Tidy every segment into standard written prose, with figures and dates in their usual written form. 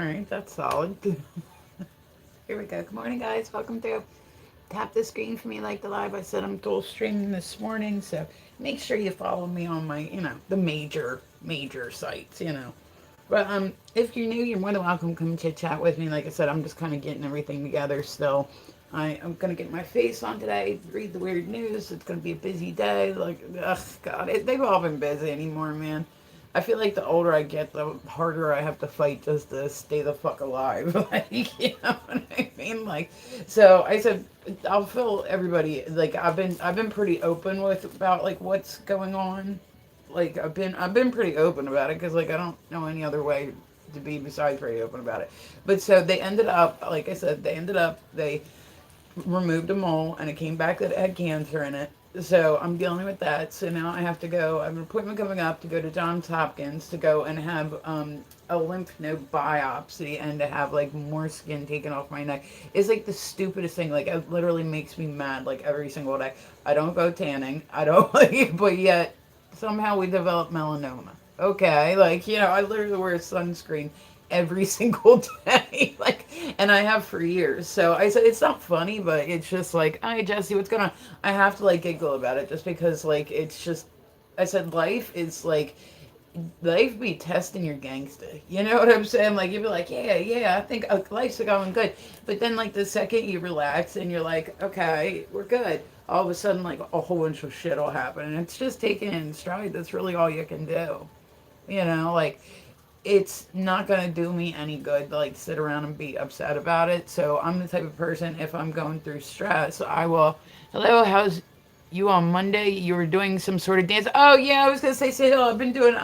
right, that's solid. Here we go. Good morning, guys. Welcome to Tap the Screen for Me Like the Live. I said I'm dual streaming this morning, so make sure you follow me on my, the major sites. But if you're new, you're more than welcome. Come chit chat with me. Like I said, I'm just kind of getting everything together still. I'm gonna get my face on today. Read the weird news. It's gonna be a busy day. Like, ugh, God, they've all been busy anymore, man. I feel like the older I get, the harder I have to fight just to stay the fuck alive. Like, you know what I mean? Like, so I said I'll fill everybody. Like, I've been pretty open with about like what's going on. Like, I've been pretty open about it because like I don't know any other way to be besides pretty open about it. But so they ended up, like I said, they removed a mole and it came back that it had cancer in it. So I'm dealing with that. So now I have to go. I have an appointment coming up to go to Johns Hopkins to go and have a lymph node biopsy and to have like more skin taken off my neck. It's like the stupidest thing. Like it literally makes me mad like every single day. I don't go tanning. I don't like, but yet somehow we develop melanoma. Okay, like I literally wear sunscreen every single day, like, and I have for years. So I said it's not funny, but it's just like, hi Jesse, what's going on? I have to like giggle about it just because like it's just. I said life is like life be testing your gangster. You know what I'm saying? Like you'd be like, yeah, I think life's going good, but then like the second you relax and you're like, okay, we're good. All of a sudden, like a whole bunch of shit will happen, and it's just taking it in stride. That's really all you can do. Like it's not gonna do me any good to like sit around and be upset about it. So I'm the type of person if I'm going through stress, I will. Hello, how's you on Monday? You were doing some sort of dance. Oh yeah, I was gonna say Sahil. I've been doing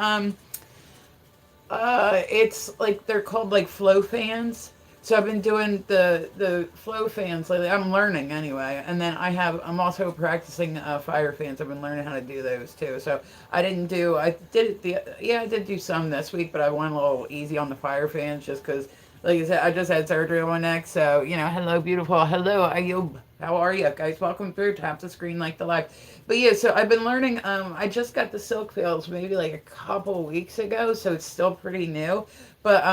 it's like they're called like flow fans. So I've been doing the flow fans lately. I'm learning anyway, and then I'm also practicing fire fans. I've been learning how to do those too. So I did it I did do some this week, but I went a little easy on the fire fans just because, like I said, I just had surgery on my neck. So hello, beautiful, hello, Ayub. How are you guys? Welcome through. Tap the screen like the live. But yeah, so I've been learning. I just got the silk veils maybe like a couple weeks ago, so it's still pretty new. But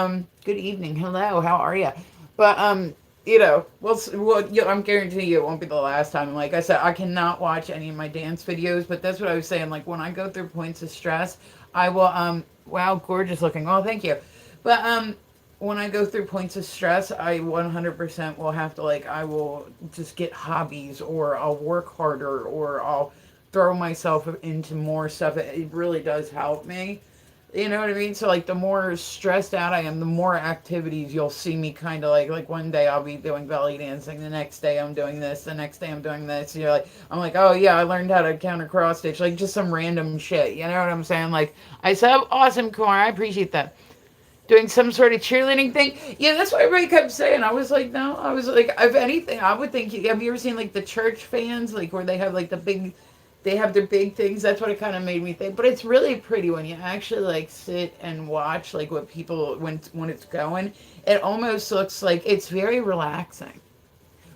good evening. Hello. How are you? But I'm guaranteeing you it won't be the last time. Like I said, I cannot watch any of my dance videos, but that's what I was saying. Like when I go through points of stress, I will. Wow, gorgeous looking. Oh, thank you. But when I go through points of stress, I 100% will have to like I will just get hobbies or I'll work harder or I'll throw myself into more stuff. It really does help me. You know what I mean? So like the more stressed out I am, the more activities you'll see me kind of like one day I'll be doing belly dancing, the next day I'm doing this, the next day I'm doing this. You're like I'm like, "Oh yeah, I learned how to counter cross stitch." Like just some random shit. You know what I'm saying? Like I said, "Awesome, Kumar. I appreciate that." Doing some sort of cheerleading thing. Yeah, that's what everybody kept saying. I was like, no. I was like, if anything, I would think. Have you ever seen like the church fans, like where they have like they have their big things. That's what it kind of made me think. But it's really pretty when you actually like sit and watch like what people when it's going. It almost looks like it's very relaxing.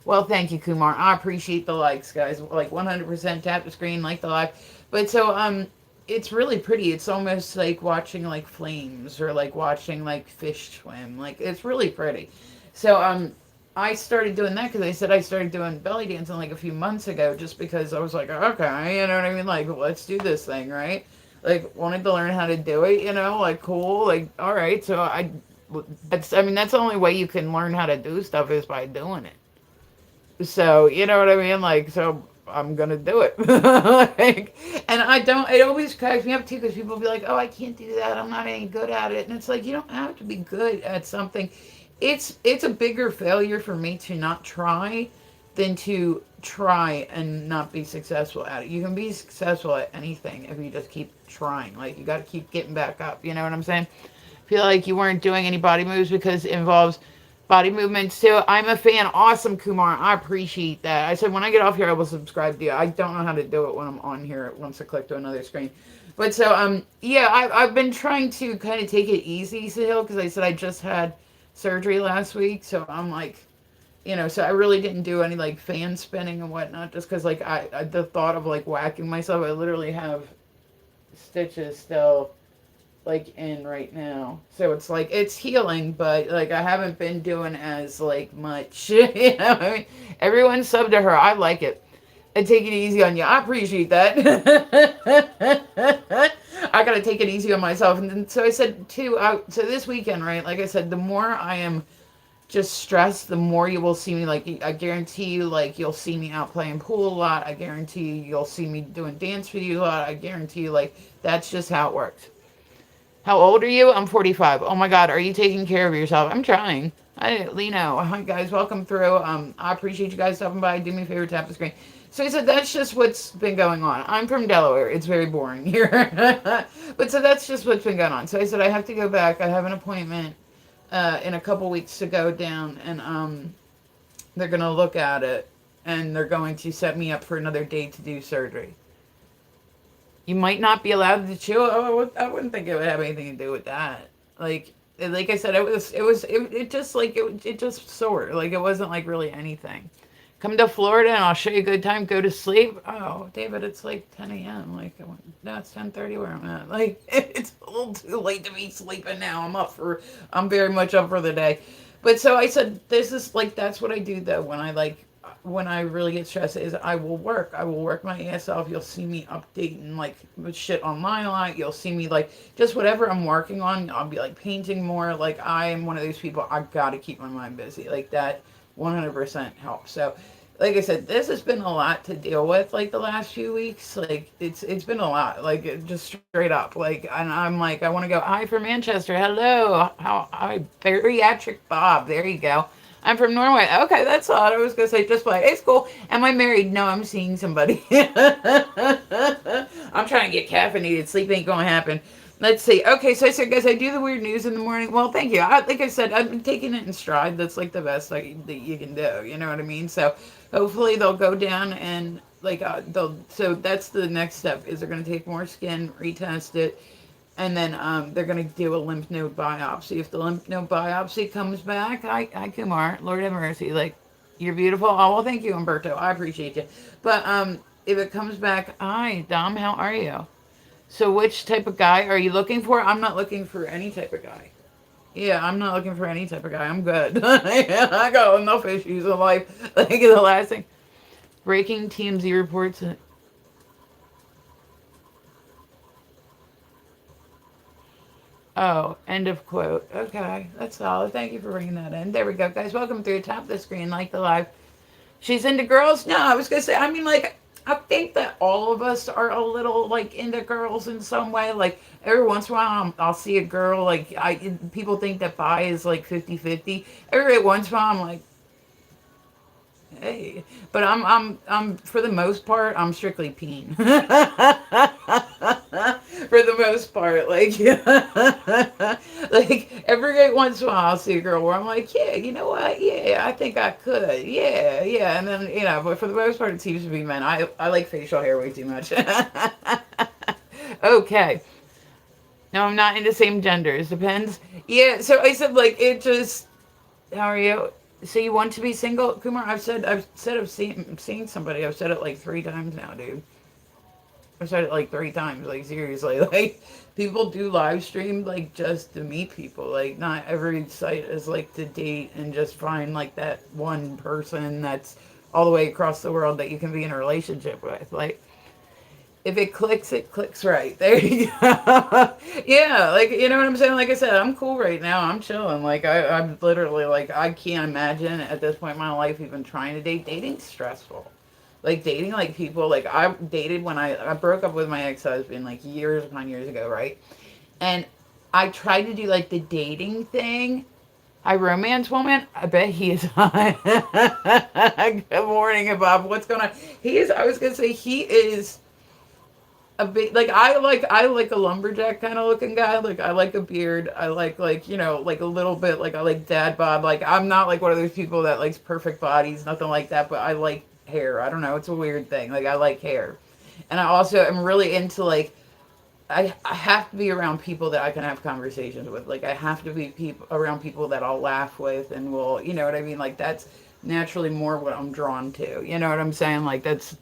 Well, thank you, Kumar. I appreciate the likes, guys. Like 100% tap the screen, like the like. But so it's really pretty. It's almost like watching like flames or like watching like fish swim. Like it's really pretty. So I started doing that because I said I started doing belly dancing like a few months ago, just because I was like, okay, you know what I mean? Like let's do this thing, right? Like wanted to learn how to do it, like cool, like all right. So that's the only way you can learn how to do stuff is by doing it. So, you know what I mean? Like, so I'm gonna do it. Like, and I don't. It always cracks me up too because people be like, "Oh, I can't do that. I'm not any good at it." And it's like you don't have to be good at something. It's a bigger failure for me to not try than to try and not be successful at it. You can be successful at anything if you just keep trying. Like you got to keep getting back up. You know what I'm saying? Feel like you weren't doing any body moves because it involves body movements too. I'm a fan. Awesome, Kumar. I appreciate that. I said when I get off here, I will subscribe to you. I don't know how to do it when I'm on here once I click to another screen. But so yeah, I've been trying to kind of take it easy, Sahil, because I said I just had surgery last week, so I'm like, so I really didn't do any like fan spinning and whatnot, just because like the thought of like whacking myself, I literally have stitches still like in right now. So it's like it's healing, but like I haven't been doing as like much. You know, I mean, everyone sub to her. I like it. And take it easy on you. I appreciate that. I gotta take it easy on myself. And then, so I said too. So this weekend, right? Like I said, the more I am just stressed, the more you will see me. Like I guarantee you, like you'll see me out playing pool a lot. I guarantee you, you'll see me doing dance videos a lot. I guarantee you, like that's just how it works. How old are you? I'm 45. Oh my God, are you taking care of yourself? I'm trying. Lino, hi guys, welcome through. I appreciate you guys stopping by. Do me a favor, tap the screen. So he said that's just what's been going on. I'm from Delaware. It's very boring here. But so that's just what's been going on. So I said I have to go back. I have an appointment in a couple weeks to go down, and they're gonna look at it, and they're going to set me up for another day to do surgery. You might not be allowed to chew. Oh, I wouldn't think it would have anything to do with that. Like I said, it just like it just sore. Like it wasn't like really anything. Come to Florida and I'll show you a good time. Go to sleep. Oh, David, it's like 10 a.m. Like no, it's 10:30 where I'm at. Like it's a little too late to be sleeping now. I'm very much up for the day. But so I said, this is like that's what I do though when I really get stressed is I will work. I will work my ass off. You'll see me updating like with shit online a lot. You'll see me like just whatever I'm working on. I'll be like painting more. Like I am one of those people. I gotta keep my mind busy. Like that 100% helps. So like I said, this has been a lot to deal with like the last few weeks. Like it's been a lot. Like just straight up. Like and I'm like I want to go. Hi from Manchester. Hello. How hi bariatric Bob. There you go. I'm from Norway. Okay, that's odd. I was gonna say just play. It's cool. Am I married? No, I'm seeing somebody. I'm trying to get caffeinated. Sleep ain't gonna happen. Let's see. Okay, so I said, guys, I do the weird news in the morning. Well, thank you. Like I said, I've been taking it in stride. That's like the best that you can do. You know what I mean? So hopefully they'll go down and like they'll. So that's the next step. Is they're gonna take more skin, retest it, and then they're going to do a lymph node biopsy. If the lymph node biopsy comes back, hi Kumar, Lord have mercy. Like, you're beautiful. Oh, well, thank you, Umberto. I appreciate you. But if it comes back, hi, Dom, how are you? So which type of guy are you looking for? I'm not looking for any type of guy. Yeah, I'm not looking for any type of guy. I'm good. I got enough issues in life. Like, the last thing. Breaking TMZ reports. Oh, end of quote. Okay, that's solid. Thank you for bringing that in. There we go, guys. Welcome through. Top of the screen, like the live. She's into girls? No, I was going to say, I mean, like, I think that all of us are a little, like, into girls in some way. Like, every once in a while, I'll see a girl, like, people think that bi is, like, 50-50. Every once in a while, I'm like, hey, but I'm for the most part, I'm strictly peen. For the most part, like, like every once in a while, I'll see a girl where I'm like, yeah, you know what? Yeah, I think I could. Yeah, yeah, and then but for the most part, it seems to be men. I like facial hair way too much. Okay. No, I'm not into same genders. Depends. Yeah, so I said like it just. How are you? So you want to be single, Kumar? I've seen somebody. I've said it like 3 times now, dude. I've said it like 3 times, like seriously. Like people do live stream like just to meet people. Like not every site is like to date and just find like that one person that's all the way across the world that you can be in a relationship with. Like if it clicks right. There you go. Yeah, like you know what I'm saying? Like I said, I'm cool right now. I'm chilling. Like I'm literally like I can't imagine at this point in my life even trying to date. Dating's stressful. Like dating like people like I dated when I broke up with my ex-husband like years upon years ago, right? And I tried to do like the dating thing. Hi, romance woman. I bet he is hot. Good morning, Bob. What's going on? He is. I was gonna say he is a bit like I like a lumberjack kind of looking guy. Like I like a beard. I like like a little bit like I like dad bod. Like I'm not like one of those people that likes perfect bodies, nothing like that. But I like hair. I don't know. It's a weird thing. Like I like hair, and I also am really into like I have to be around people that I can have conversations with. Like I have to be around people that I'll laugh with and will you know what I mean. Like that's naturally more what I'm drawn to. You know what I'm saying? Like that's.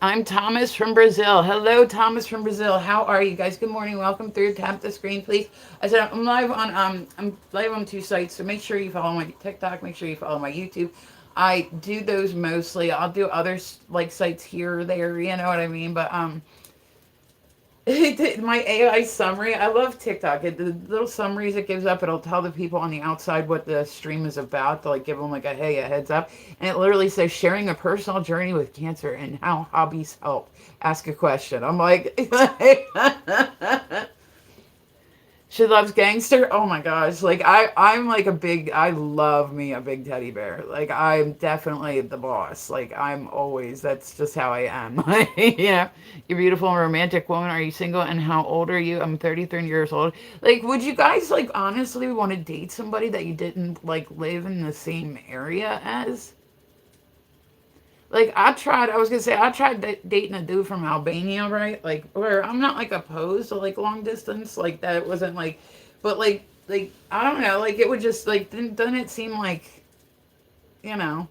I'm Thomas from Brazil. Hello, Thomas from Brazil. How are you guys? Good morning. Welcome through. Tap the screen, please. I said I'm live on two sites, so make sure you follow my TikTok. Make sure you follow my YouTube. I do those mostly. I'll do other like sites here or there. You know what I mean? But my AI summary. I love TikTok. The little summaries it gives up, it'll tell the people on the outside what the stream is about to like give them like a hey, a heads up. And it literally says sharing a personal journey with cancer and how hobbies help. Ask a question. I'm like, she loves gangster. Oh my gosh. Like I'm like I love me a big teddy bear. Like I'm definitely the boss. Like I'm always, that's just how I am. Yeah. You're beautiful and romantic woman. Are you single and how old are you? I'm 33 years old. Like, would you guys like honestly want to date somebody that you didn't like live in the same area as? Like I was gonna say I tried dating a dude from Albania, right? Like where I'm not like opposed to like long distance, like that. It wasn't like, but like I don't know, like it would just like doesn't it seem like, you know,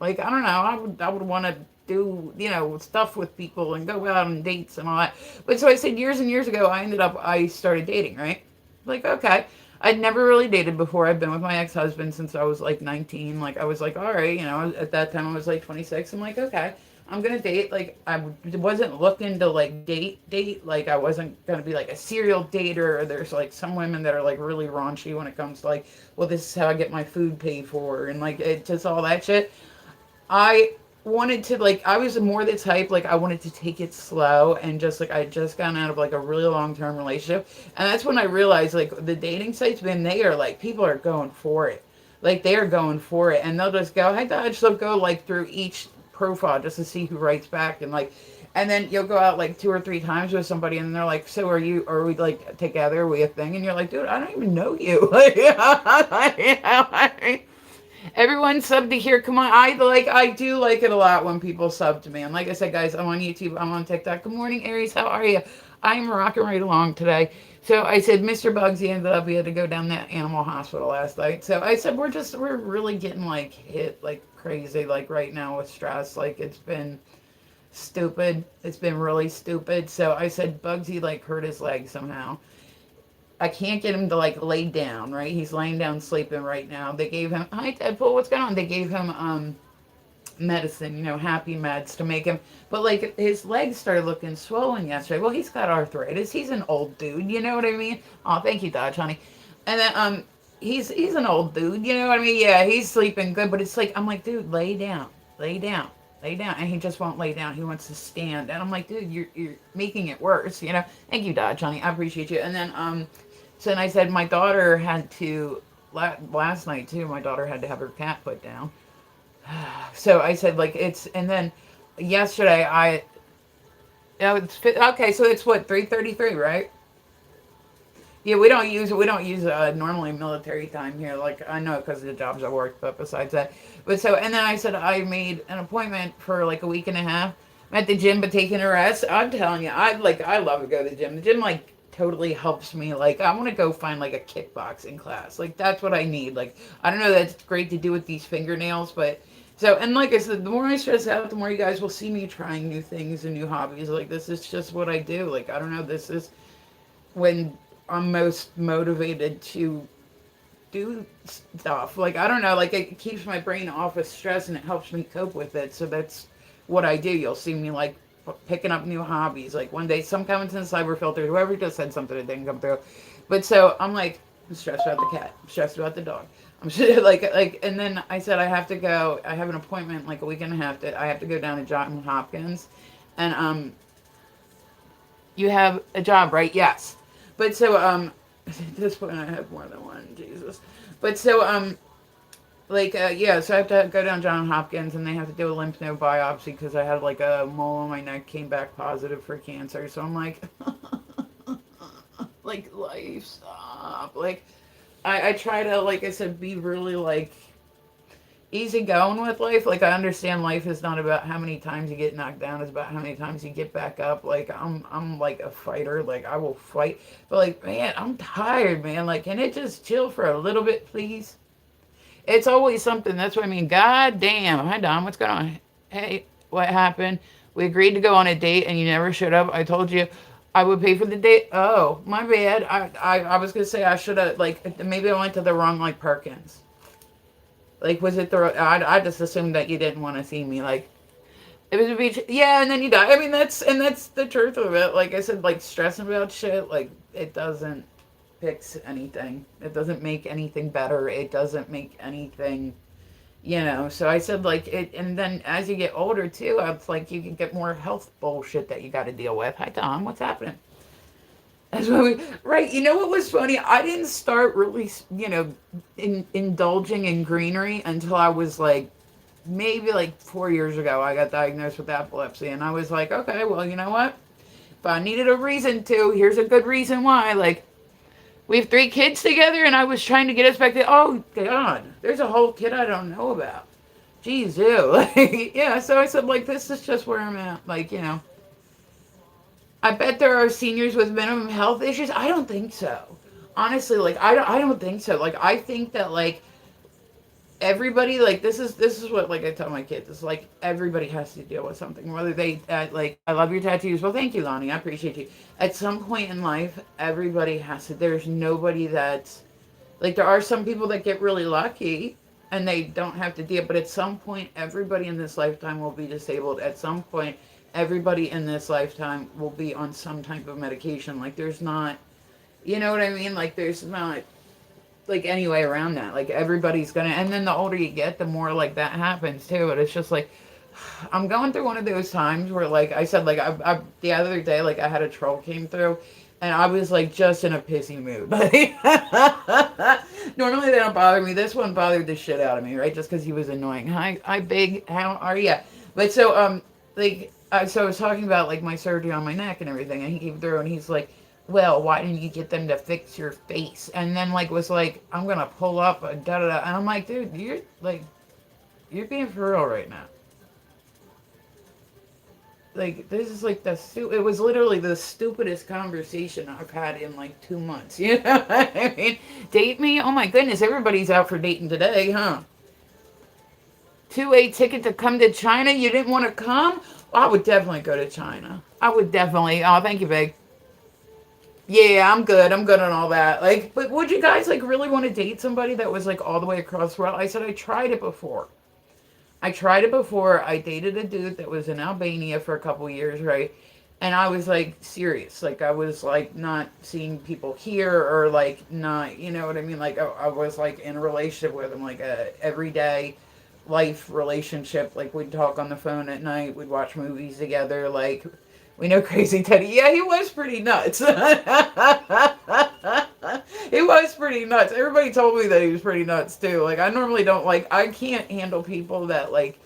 like I don't know, I would want to do stuff with people and go out on dates and all that. But so I said years and years ago, I started dating, right? Like okay, I'd never really dated before. I've been with my ex-husband since I was like 19. Like I was like, all right, at that time I was like 26. I'm like, okay, I'm gonna date. Like wasn't looking to like date. Like I wasn't gonna be like a serial dater. Or there's like some women that are like really raunchy when it comes to like, well, this is how I get my food paid for, and like it just all that shit. I wanted to like I was more the type like I wanted to take it slow and just like I had just gotten out of like a really long term relationship, and that's when I realized like the dating sites, man, they are like people are going for it, like they are going for it, and they'll just go hey Dodge, they'll go like through each profile just to see who writes back, and then you'll go out like two or three times with somebody and they're like, so are we like together, are we a thing, and you're like, dude, I don't even know you. Everyone sub to here. Come on. I do like it a lot when people sub to me. And like I said, guys, I'm on YouTube. I'm on TikTok. Good morning, Aries. How are you? I'm rocking right along today. So I said, Mr. Bugsy ended up, we had to go down that animal hospital last night. So I said, we're really getting like hit like crazy, like right now with stress. Like it's been stupid. It's been really stupid. So I said, Bugsy like hurt his leg somehow. I can't get him to like lay down, right? He's laying down sleeping right now. They gave him, hi Deadpool, what's going on? They gave him medicine, happy meds to make him, but like his legs started looking swollen yesterday. Well, he's got arthritis. He's an old dude, you know what I mean? Oh, thank you, Dodge, honey. And then he's an old dude, you know what I mean? Yeah, he's sleeping good, but it's like I'm like, dude, lay down, lay down. Lay down, and he just won't lay down. He wants to stand, and I'm like, dude, you're making it worse. Thank you, Dodge, honey. I appreciate you. And then so then I said my daughter had to, last night too, my daughter had to have her cat put down. So I said like and then yesterday okay, so it's what, 3:33, right? Yeah, we don't use normally military time here. Like I know because of the jobs I work, but besides that, but so and then I said I made an appointment for like a week and a half. I'm at the gym, but taking a rest. I'm telling you, I love to go to the gym. The gym like totally helps me. Like I want to go find like a kickboxing class. Like that's what I need. Like I don't know, that's great to do with these fingernails, but so and like I said, the more I stress out, the more you guys will see me trying new things and new hobbies. Like this is just what I do. Like I don't know, this is when I'm most motivated to do stuff. Like I don't know, like it keeps my brain off of stress and it helps me cope with it. So that's what I do. You'll see me like picking up new hobbies. Like one day, some comments in the cyber filter, whoever just said something that didn't come through. But so I'm like, I'm stressed about the cat. I'm stressed about the dog. I'm like, and then I said I have to go. I have an appointment like a week and a half. I have to go down to John Hopkins, and you have a job, right? Yes. But so at this point I have more than one, Jesus. But so yeah, so I have to go down John Hopkins and they have to do a lymph node biopsy because I had like a mole on my neck came back positive for cancer. So I'm like like life stop. Like I try to, like I said, be really like easy going with life. Like I understand life is not about how many times you get knocked down, it's about how many times you get back up. Like I'm like a fighter, like I will fight. But like man, I'm tired, man. Like can it just chill for a little bit, please? It's always something. That's what I mean. God damn. Hi Dom, what's going on? Hey, what happened? We agreed to go on a date and you never showed up. I told you I would pay for the date. Oh, my bad. I was gonna say I should have like maybe I went to the wrong like Perkins. Like was it the I just assumed that you didn't want to see me. Like it was a beach. Yeah, and then you die. I mean that's the truth of it. Like I said, like stressing about shit, like it doesn't fix anything. It doesn't make anything better. It doesn't make anything, So I said like it, and then as you get older too, it's like you can get more health bullshit that you got to deal with. Hi Tom, what's happening? That's what right. You know what was funny? I didn't start really, indulging in greenery until I was like maybe like 4 years ago. I got diagnosed with epilepsy, and I was like, okay, well, you know what? If I needed a reason to, here's a good reason why. Like, we have 3 kids together, and I was trying to get us back to. Oh God, there's a whole kid I don't know about. Jeez, ew. Like, yeah. So I said, like, this is just where I'm at. Like, I bet there are seniors with minimum health issues. I don't think so. Honestly, like I don't think so. Like I think that like everybody like this is what like I tell my kids. It's like everybody has to deal with something. Whether they like I love your tattoos. Well, thank you, Lonnie. I appreciate you. At some point in life, everybody has to. There's nobody that's like there are some people that get really lucky and they don't have to deal. But at some point, everybody in this lifetime will be disabled. At some point, everybody in this lifetime will be on some type of medication. Like there's not, you know what I mean? Like there's not like any way around that. Like everybody's gonna, and then the older you get, the more like that happens too. But it's just like, I'm going through one of those times where like I said, like I the other day, like I had a troll came through and I was like just in a pissy mood. Like, normally they don't bother me. This one bothered the shit out of me, right? Just because he was annoying. Hi, Big. How are you? But so, so I was talking about like my surgery on my neck and everything, and he came through and he's like, "Well, why didn't you get them to fix your face?" And then like was like, "I'm gonna pull up a da da da," and I'm like, "Dude, you're being for real right now." Like this is like it was literally the stupidest conversation I've had in like 2 months. You know what I mean? Date me? Oh my goodness, everybody's out for dating today, huh? 2-way ticket to come to China? You didn't want to come? I would definitely go to China. I would definitely. Oh, thank you, Big. Yeah, I'm good. I'm good on all that. Like, but would you guys like really want to date somebody that was like all the way across the world? I said I tried it before. I tried it before. I dated a dude that was in Albania for a couple years, right? And I was like serious. Like I was like not seeing people here or like not, you know what I mean? Like I was like in a relationship with him, like a everyday life relationship. Like we'd talk on the phone at night. We'd watch movies together. Like we know Crazy Teddy. Yeah, he was pretty nuts. He was pretty nuts. Everybody told me that he was pretty nuts too. Like I normally don't like. I can't handle people that like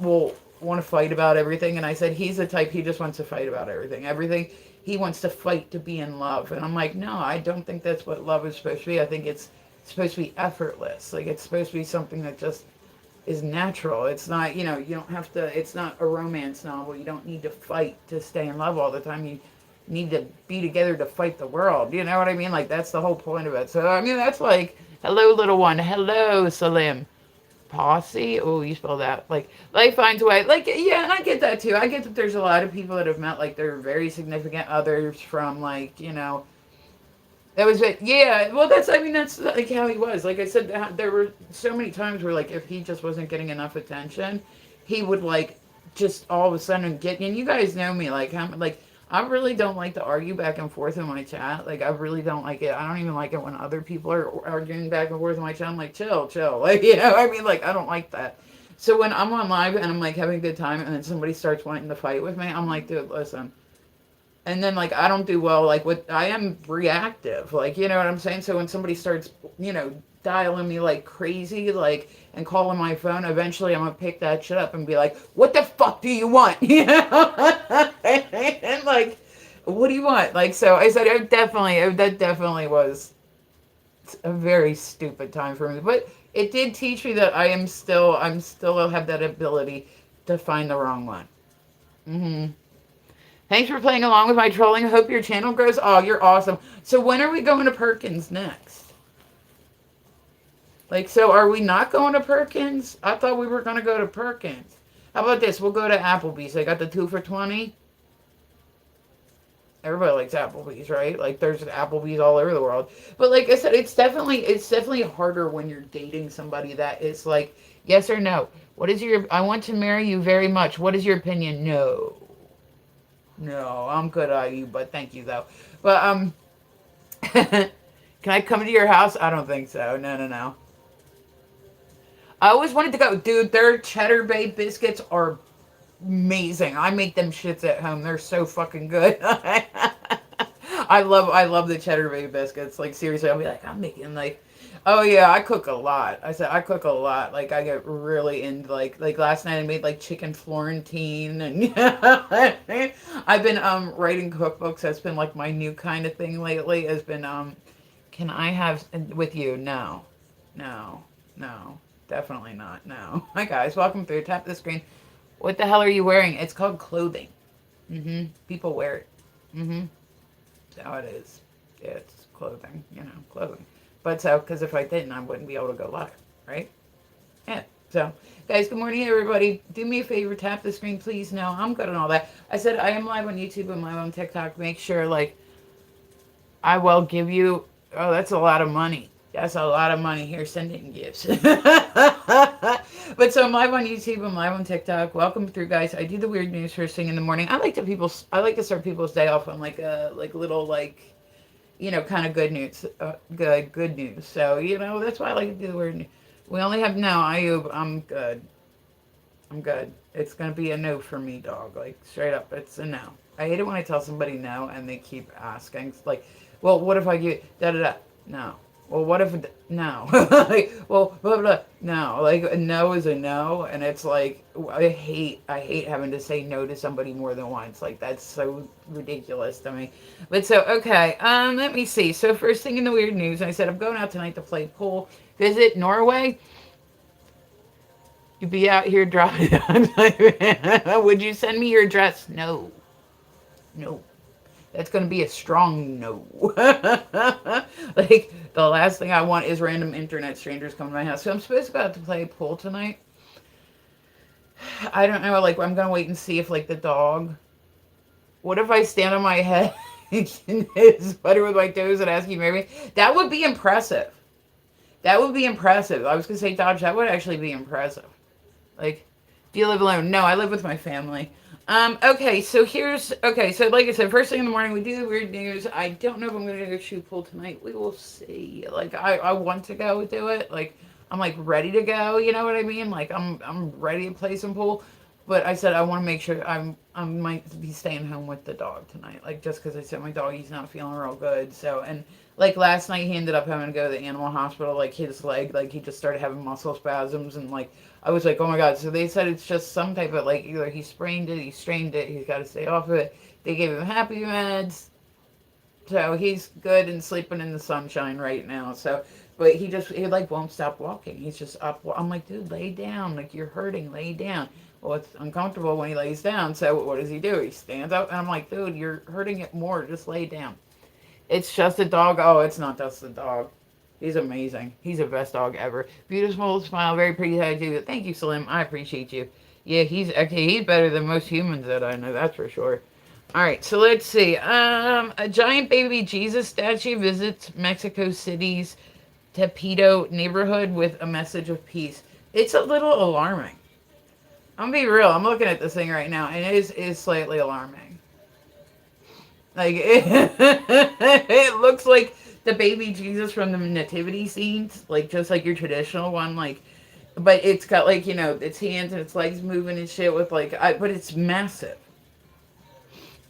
will want to fight about everything. And I said he's the type he just wants to fight about everything. Everything he wants to fight to be in love. And I'm like, no, I don't think that's what love is supposed to be. I think it's supposed to be effortless. Like it's supposed to be something that just is natural. It's not, you don't have to, it's not a romance novel. You don't need to fight to stay in love all the time. You need to be together to fight the world. You know what I mean? Like, that's the whole point of it. So, I mean, that's like, hello, little one. Hello, Salim. Posse? Oh, you spell that. Like, life finds a way. Like, yeah, and I get that too. I get that there's a lot of people that have met, like, their very significant others from, like, that was it. Yeah. Well, I mean, that's like how he was. Like I said, there were so many times where, like, if he just wasn't getting enough attention, he would, like, just all of a sudden and you guys know me, like, I really don't like to argue back and forth in my chat. Like, I really don't like it. I don't even like it when other people are arguing back and forth in my chat. I'm like, chill. Like, I mean, like, I don't like that. So when I'm on live and I'm, like, having a good time and then somebody starts wanting to fight with me, I'm like, dude, listen. And then, like, I don't do well, like, I am reactive, like, you know what I'm saying? So when somebody starts, dialing me like crazy, like, and calling my phone, eventually I'm gonna pick that shit up and be like, what the fuck do you want? And, like, what do you want? Like, so I said, that definitely was a very stupid time for me. But it did teach me that I'm still have that ability to find the wrong one. Mm-hmm. Thanks for playing along with my trolling. I hope your channel grows. Oh, you're awesome. So when are we going to Perkins next? Like, so are we not going to Perkins? I thought we were going to go to Perkins. How about this? We'll go to Applebee's. I got the 2 for 20. Everybody likes Applebee's, right? Like there's Applebee's all over the world. But like I said, it's definitely harder when you're dating somebody that is like yes or no. What is your I want to marry you very much. What is your opinion? No. No, I'm good on you, but thank you though. But can I come to your house? I don't think so. No, no, no. I always wanted to go, dude. Their Cheddar Bay biscuits are amazing. I make them shits at home. They're so fucking good. I love the Cheddar Bay biscuits. Like seriously, I'll be like, I'm making like, oh yeah, I cook a lot. I said I cook a lot. Like I get really into like last night I made like chicken Florentine and I've been writing cookbooks. That's been like my new kind of thing lately. Has been can I have with you? No, no, no, definitely not. No. Hi guys, welcome through. Tap the screen. What the hell are you wearing? It's called clothing. People wear it. That's how it is. Yeah, it's clothing. Clothing. But so, because if I didn't, I wouldn't be able to go live, right? Yeah. So, guys, good morning, everybody. Do me a favor, tap the screen, please. No, I'm good and all that. I said I am live on YouTube and live on TikTok. Make sure, like, I will give you. Oh, that's a lot of money. That's a lot of money. Here, send it in gifts. But so I'm live on YouTube. I'm live on TikTok. Welcome through, guys. I do the weird news first thing in the morning. I like to start people's day off on like a little kind of good news. Good news. So that's why I like to do the weird news. We only have no. Ayub, I'm good. I'm good. It's gonna be a no for me, dog. Like straight up, it's a no. I hate it when I tell somebody no and they keep asking. It's like, well, what if I get da da da? No. Well, what if no? Like, well, blah, blah, no. Like a no is a no, and it's like I hate having to say no to somebody more than once. Like that's so ridiculous to me. But so okay, let me see. So first thing in the weird news, I said I'm going out tonight to play pool. Visit Norway. You'd be out here driving. Would you send me your address? No, no. That's going to be a strong no. Like, the last thing I want is random internet strangers coming to my house. So I'm supposed to go out to play pool tonight. I don't know. Like, I'm going to wait and see if, like, the dog... What if I stand on my head in his sweater with my toes and ask you to marry me? That would be impressive. That would be impressive. I was going to say, Dodge, that would actually be impressive. Like, do you live alone? No, I live with my family. Okay, so like I said, first thing in the morning, we do the weird news. I don't know if I'm going to go shoot pool tonight. We will see. Like, I want to go do it. Like, I'm, like, ready to go, you know what I mean? Like, I'm ready to play some pool. But I said I want to make sure I might be staying home with the dog tonight. Like, just because I said my dog, he's not feeling real good. So, and, like, last night he ended up having to go to the animal hospital. Like, his leg, like, he just started having muscle spasms and, like, I was like, oh my God. So they said it's just some type of, like, either he sprained it, he strained it, he's got to stay off of it. They gave him happy meds. So he's good and sleeping in the sunshine right now. So, but he like, won't stop walking. He's just up. I'm like, dude, lay down. Like, you're hurting. Lay down. Well, it's uncomfortable when he lays down. So what does he do? He stands up. And I'm like, dude, you're hurting it more. Just lay down. It's just a dog. Oh, it's not just a dog. He's amazing. He's the best dog ever. Beautiful smile, very pretty tattoo. Thank you, Slim. I appreciate you. Yeah, he's better than most humans that I know. That's for sure. All right, so let's see. A giant baby Jesus statue visits Mexico City's Tepito neighborhood with a message of peace. It's a little alarming. I'm gonna be real. I'm looking at this thing right now, and it is slightly alarming. Like it looks like the baby Jesus from the nativity scenes, like just like your traditional one, like, but it's got like its hands and its legs moving and shit with like, but it's massive.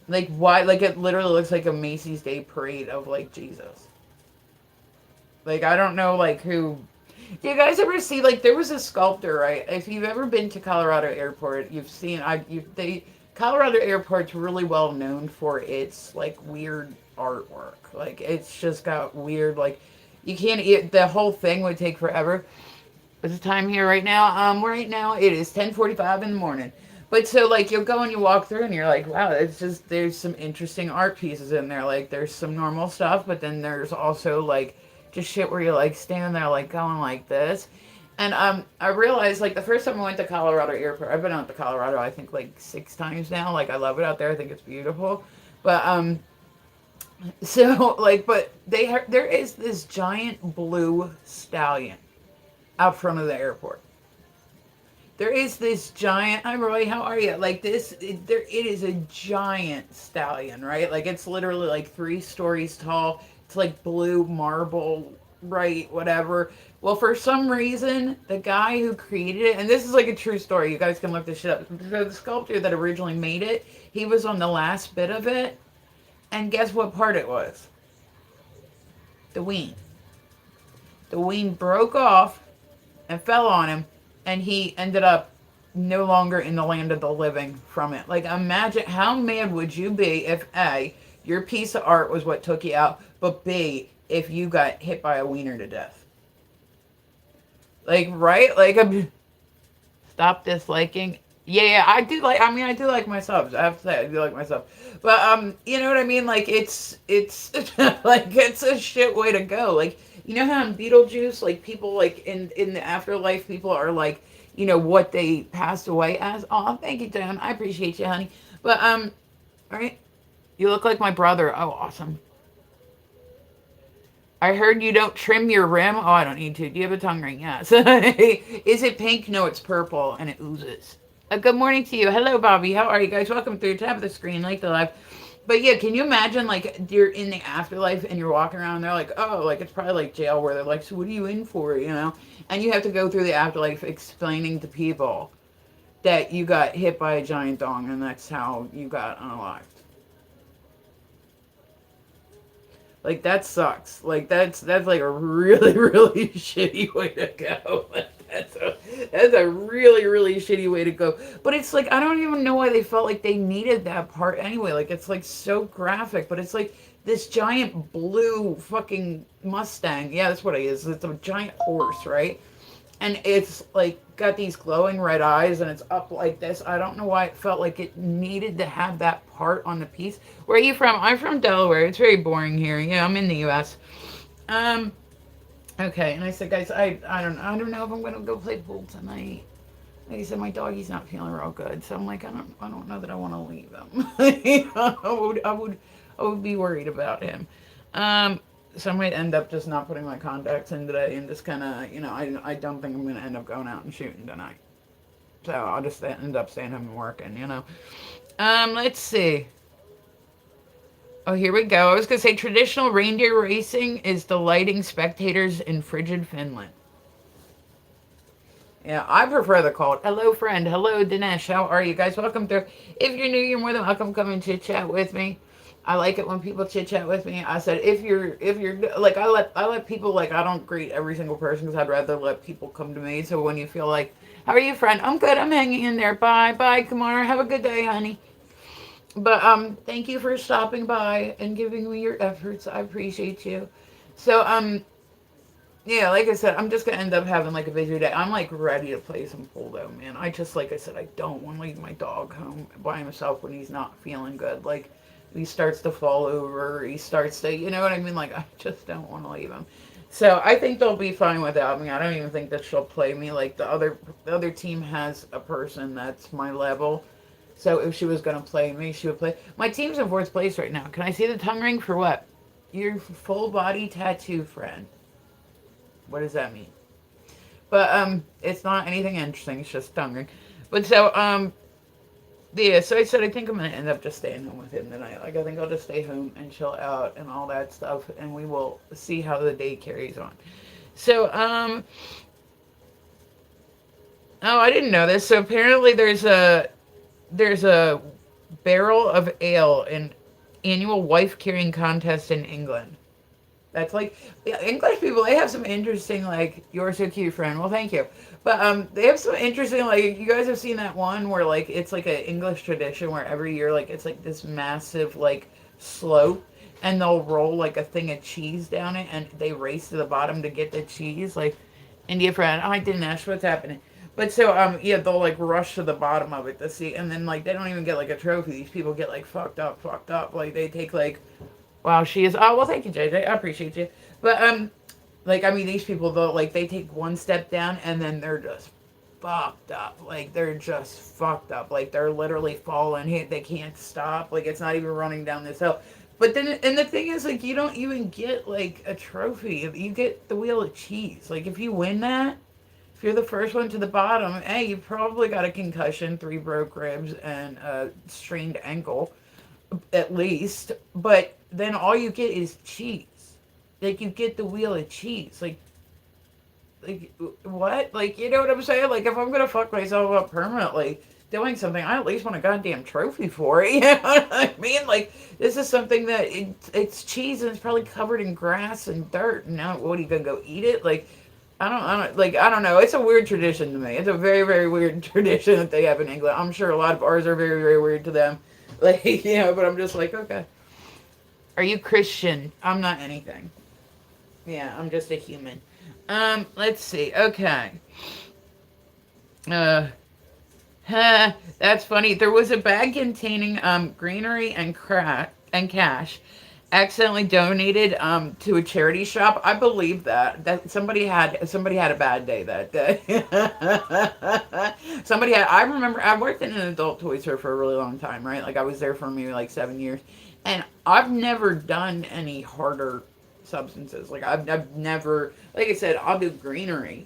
Like why? Like it literally looks like a Macy's Day Parade of like Jesus. Like I don't know, like who. Do you guys ever see like there was a sculptor, right? If you've ever been to Colorado Airport, you've seen Colorado Airport's really well known for its like weird artwork. Like it's just got weird like you can't the whole thing would take forever. What's the time here right now? Right now it is 10:45 in the morning. But so like you'll go and you walk through and you're like, wow, it's just there's some interesting art pieces in there. Like there's some normal stuff, but then there's also like just shit where you're like standing there like going like this. And I realized like the first time I went to Colorado Airport, I've been out to Colorado I think like 6 times now. Like I love it out there. I think it's beautiful. But so like but there is this giant blue stallion out front of the airport. There is this giant. Hi Roy, how are you? Like this, it is a giant stallion, right? Like it's literally like 3 stories tall. It's like blue marble, right? Whatever. Well, for some reason, the guy who created it, and this is like a true story. You guys can look this shit up. So the sculptor that originally made it, he was on the last bit of it, and guess what part it was? The wing. The wing broke off and fell on him, and he ended up no longer in the land of the living from it. Like, imagine how mad would you be if A, your piece of art was what took you out, but B, if you got hit by a wiener to death. Like, right? Like, stop disliking. Yeah, I do like. I mean, I do like my subs. I have to say, I do like my subs. But you know what I mean? Like, it's like it's a shit way to go. Like, you know how in Beetlejuice, like people like in the afterlife, people are like, you know what they passed away as. Oh, thank you, Dan. I appreciate you, honey. But all right, you look like my brother. Oh, awesome. I heard you don't trim your rim. Oh, I don't need to. Do you have a tongue ring? Yes. Is it pink? No, it's purple and it oozes. Good morning to you. Hello, Bobby. How are you guys? Welcome through. Tap the screen, like the live. But yeah, can you imagine like you're in the afterlife and you're walking around? And they're like, oh, like it's probably like jail where they're like, so what are you in for? You know, and you have to go through the afterlife explaining to people that you got hit by a giant dong and that's how you got unalived. Like that sucks. Like that's like a really really shitty way to go. That's a really really shitty way to go. But it's like I don't even know why they felt like they needed that part anyway. Like it's like so graphic, but it's like this giant blue fucking Mustang. Yeah, that's what it is. It's a giant horse, right? And it's like got these glowing red eyes and it's up like this. I don't know why it felt like it needed to have that part on the piece. Where are you from? I'm from Delaware. It's very boring here. Yeah, I'm in the US. Um okay, and I said guys, I don't know if I'm gonna go play pool tonight. Like I said, my doggy's not feeling real good. So I'm like, I don't know that I wanna leave him. I would be worried about him. Um so I might end up just not putting my contacts in today and just kind of, you know, I don't think I'm going to end up going out and shooting tonight. So I'll just end up staying home and working, you know. Let's see. Oh, here we go. I was going to say traditional reindeer racing is delighting spectators in frigid Finland. Yeah, I prefer the cold. Hello, friend. Hello, Dinesh. How are you guys? Welcome through. If you're new, you're more than welcome. Come and chit chat with me. I like it when people chit chat with me. I said if you're like I let people like I don't greet every single person because I'd rather let people come to me. So when you feel like, how are you, friend? I'm good. I'm hanging in there. Bye, bye, Kamara. Have a good day, honey. But thank you for stopping by and giving me your efforts. I appreciate you. So yeah, like I said, I'm just gonna end up having like a busy day. I'm like ready to play some pool though, man. I just like I said, I don't want to leave my dog home by himself when he's not feeling good. Like he starts to fall over, he starts to, you know what I mean? Like I just don't want to leave him. So I think they'll be fine without me. I don't even think that she'll play me. Like the other team has a person that's my level. So if she was gonna play me, she would play. My team's in fourth place right now. Can I see the tongue ring for what? Your full body tattoo, friend. What does that mean? But it's not anything interesting. It's just tongue ring. But so yeah. So I said I think I'm gonna end up just staying home with him tonight. Like I think I'll just stay home and chill out and all that stuff, and we will see how the day carries on. So oh, I didn't know this. So apparently there's a barrel of ale in annual wife carrying contest in England. That's like yeah, English people. They have some interesting like you're so cute, friend. Well, thank you. But they have some interesting like you guys have seen that one where like it's like an English tradition where every year like it's like this massive like slope and they'll roll like a thing of cheese down it and they race to the bottom to get the cheese. Like India friend, oh, I didn't ask what's happening. But so yeah, they'll like rush to the bottom of it to see, and then like they don't even get like a trophy. These people get like fucked up, fucked up. Like they take like wow, she is. Oh well, thank you, JJ. I appreciate you. But Like, I mean, these people, though, like, they take one step down and then they're just fucked up. Like, they're just fucked up. Like, they're literally falling. They can't stop. Like, it's not even running down this hill. But then, and the thing is, like, you don't even get, like, a trophy. You get the wheel of cheese. Like, if you win that, if you're the first one to the bottom, hey, you probably got a concussion, 3 broke ribs, and a strained ankle, at least. But then all you get is cheese. Like, you get the wheel of cheese. Like, what? Like, you know what I'm saying? Like, if I'm gonna fuck myself up permanently doing something, I at least want a goddamn trophy for it. You know what I mean? Like, this is something that it's cheese and it's probably covered in grass and dirt. And now, what are you gonna go eat it? Like, I don't know. It's a weird tradition to me. It's a very, very weird tradition that they have in England. I'm sure a lot of ours are very, very weird to them. Like, you know, but I'm just like, okay. Are you Christian? I'm not anything. Yeah, I'm just a human. Let's see. Okay. Uh, that's funny. There was a bag containing greenery and cash accidentally donated to a charity shop. I believe that somebody had a bad day that day. I remember I worked in an adult toy store for a really long time, right? Like I was there for maybe like 7 years, and I've never done any harder substances. Like I've never, like I said, I'll do greenery,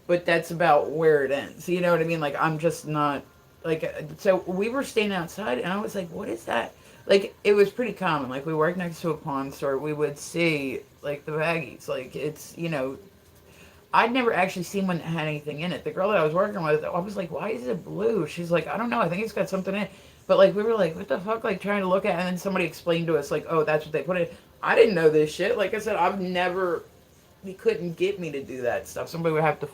but that's about where it ends. You know what I mean? Like I'm just not like, so we were staying outside and I was like, what is that? Like it was pretty common. Like we worked next to a pawn store. We would see like the baggies. Like it's, you know, I'd never actually seen one that had anything in it. The girl that I was working with, I was like, why is it blue? She's like, I don't know. I think it's got something in it. But like we were like, what the fuck? Like trying to look at it, and then somebody explained to us like, oh, that's what they put in. I didn't know this shit. Like I said, I've never. He couldn't get me to do that stuff. Somebody would have to.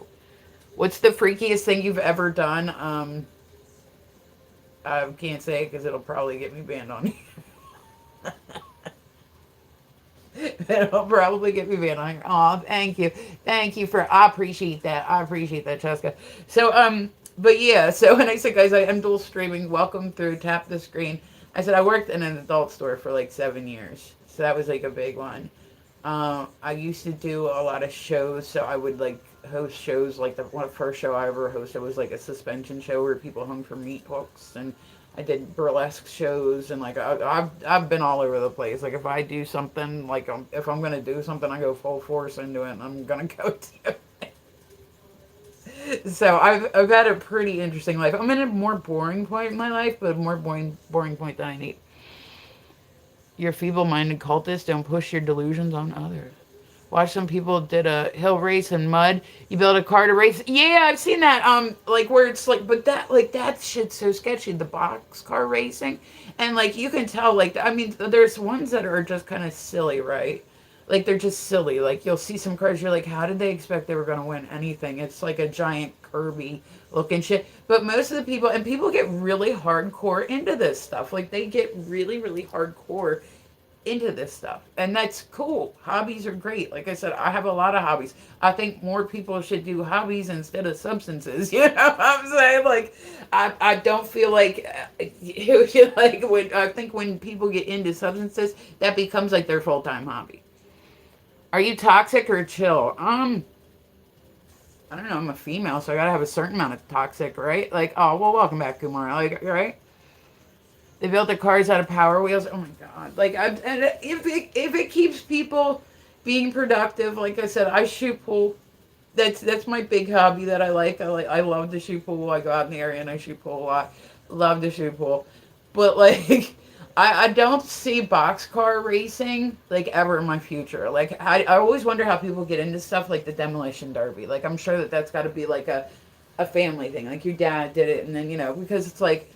What's the freakiest thing you've ever done? I can't say it because it'll probably get me banned on here. It'll probably get me banned on here. Oh, thank you. Thank you for, I appreciate that. I appreciate that, Cheska. So, but yeah, so when I said, guys, I am dual streaming, welcome through, tap the screen. I said, I worked in an adult store for like 7 years. So that was like a big one. I used to do a lot of shows, so I would like host shows. Like the first show I ever hosted was like a suspension show where people hung from meat hooks, and I did burlesque shows, and like I've been all over the place. Like if I do something, like if I'm gonna do something, I go full force into it, and I'm gonna go to it. So I've had a pretty interesting life. I'm in a more boring point in my life, but a more boring point than I need. You're feeble-minded cultists. Don't push your delusions on others. Watch some people did a hill race in mud. You build a car to race. Yeah, I've seen that. Like where it's like, but that shit's so sketchy. The box car racing, and like you can tell. Like I mean, there's ones that are just kind of silly, right? Like they're just silly. Like you'll see some cars, you're like, how did they expect they were gonna win anything? It's like a giant Kirby looking shit. But most of the people, and people get really hardcore into this stuff. Like they get really, really hardcore into this stuff, and that's cool. Hobbies are great. Like I said, I have a lot of hobbies. I think more people should do hobbies instead of substances. You know what I'm saying? Like I don't feel like like when I think when people get into substances, that becomes like their full-time hobby. Are you toxic or chill? I don't know. I'm a female, so I gotta have a certain amount of toxic, right? Like, oh well, welcome back, Kumar. Like, right? They built the cars out of Power Wheels. Oh my god! Like, and if it keeps people being productive, like I said, I shoot pool. That's my big hobby that I like. I love to shoot pool. I go out in the area and I shoot pool a lot. Love to shoot pool, but like, I don't see boxcar racing like ever in my future. Like, I always wonder how people get into stuff like the demolition derby. Like, I'm sure that's got to be like a family thing. Like your dad did it, and then because it's like.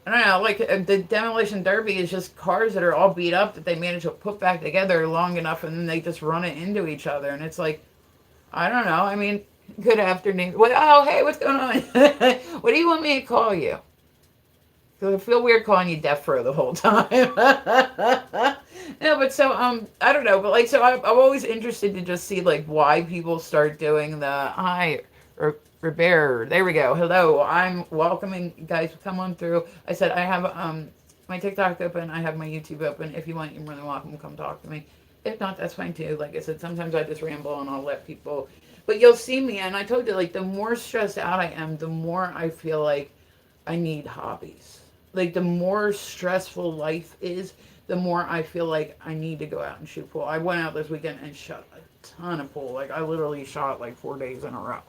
I don't know, like the demolition derby is just cars that are all beat up that they manage to put back together long enough, and then they just run it into each other, and it's like, I don't know. I mean, good afternoon. What? Oh, hey, what's going on? What do you want me to call you? Because I feel weird calling you Death Row the whole time. No, but so I don't know, but like so I'm always interested to just see like why people start doing the or Repair. There we go. Hello. I'm welcoming you guys to come on through. I said I have my TikTok open. I have my YouTube open. If you want, you're more than welcome to come talk to me. If not, that's fine too. Like I said, sometimes I just ramble and I'll let people. But you'll see me, and I told you, like, the more stressed out I am, the more I feel like I need hobbies. Like, the more stressful life is, the more I feel like I need to go out and shoot pool. I went out this weekend and shot a ton of pool. Like, I literally shot like 4 days in a row.